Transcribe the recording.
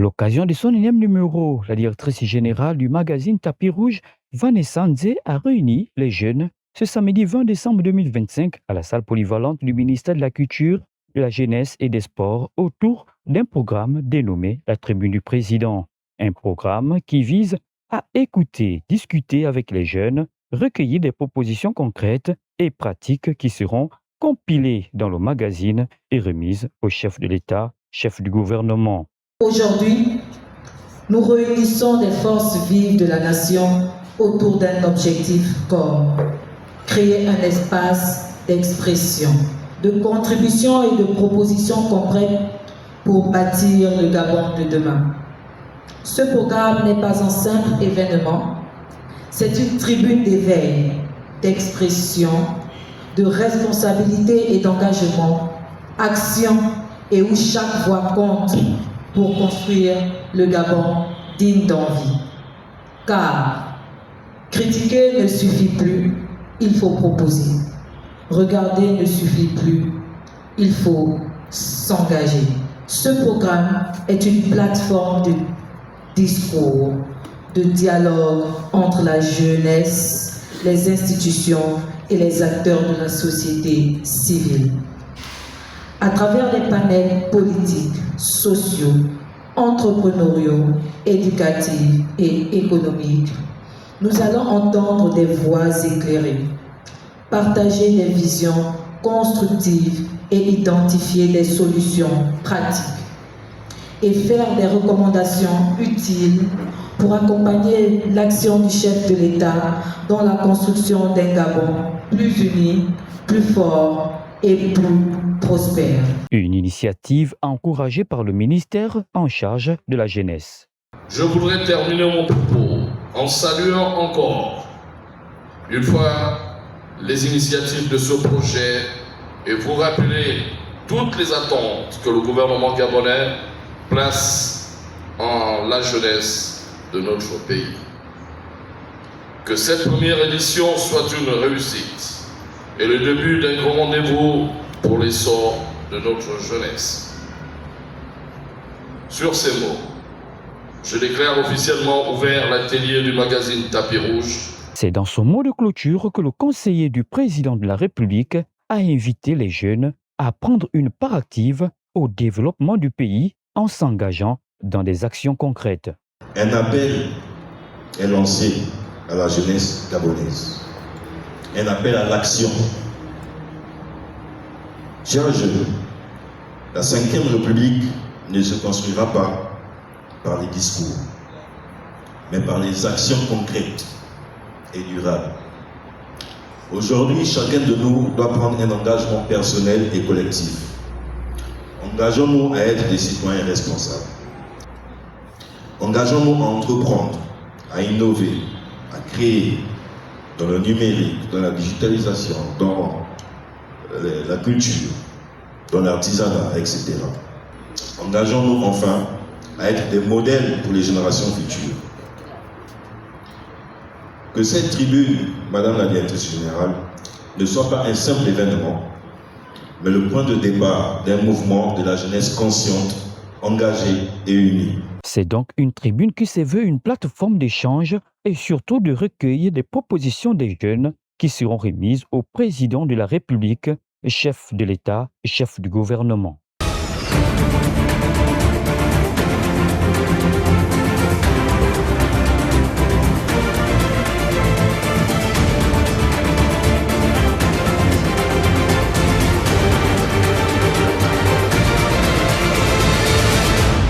À l'occasion de son énième numéro, la directrice générale du magazine Tapis Rouge, Vanessa Nzé, a réuni les jeunes ce samedi 20 décembre 2025 à la salle polyvalente du ministère de la Culture, de la Jeunesse et des Sports autour d'un programme dénommé La Tribune du Président. Un programme qui vise à écouter, discuter avec les jeunes, recueillir des propositions concrètes et pratiques qui seront compilées dans le magazine et remises au chef de l'État, chef du gouvernement. Aujourd'hui, nous réunissons des forces vives de la nation autour d'un objectif commun: créer un espace d'expression, de contribution et de propositions concrètes pour bâtir le Gabon de demain. Ce programme n'est pas un simple événement, c'est une tribune d'éveil, d'expression, de responsabilité et d'engagement, action et où chaque voix compte pour construire le Gabon digne d'envie. Car critiquer ne suffit plus, il faut proposer. Regarder ne suffit plus, il faut s'engager. Ce programme est une plateforme de discours, de dialogue entre la jeunesse, les institutions et les acteurs de la société civile. À travers les panels politiques, sociaux, entrepreneuriaux, éducatifs et économiques, nous allons entendre des voix éclairées, partager des visions constructives et identifier des solutions pratiques et faire des recommandations utiles pour accompagner l'action du chef de l'État dans la construction d'un Gabon plus uni, plus fort et plus prospère. Une initiative encouragée par le ministère en charge de la jeunesse. Je voudrais terminer mon propos en saluant encore une fois les initiatives de ce projet et vous rappeler toutes les attentes que le gouvernement gabonais place en la jeunesse de notre pays. Que cette première édition soit une réussite et le début d'un grand rendez-vous pour l'essor de notre jeunesse. Sur ces mots, je déclare officiellement ouvert l'atelier du magazine Tapis Rouge. C'est dans son mot de clôture que le conseiller du président de la République a invité les jeunes à prendre une part active au développement du pays en s'engageant dans des actions concrètes. Un appel est lancé à la jeunesse gabonaise. Un appel à l'action. Chers jeunes, la 5e République ne se construira pas par les discours, mais par les actions concrètes et durables. Aujourd'hui, chacun de nous doit prendre un engagement personnel et collectif. Engageons-nous à être des citoyens responsables. Engageons-nous à entreprendre, à innover, à créer dans le numérique, dans la digitalisation, dans la culture, dans l'artisanat, etc. Engageons-nous enfin à être des modèles pour les générations futures. Que cette tribune, Madame la Directrice Générale, ne soit pas un simple événement, mais le point de départ d'un mouvement de la jeunesse consciente, engagée et unie. C'est donc une tribune qui se veut une plateforme d'échange et surtout de recueil des propositions des jeunes qui seront remises au président de la République, chef de l'État et chef du gouvernement.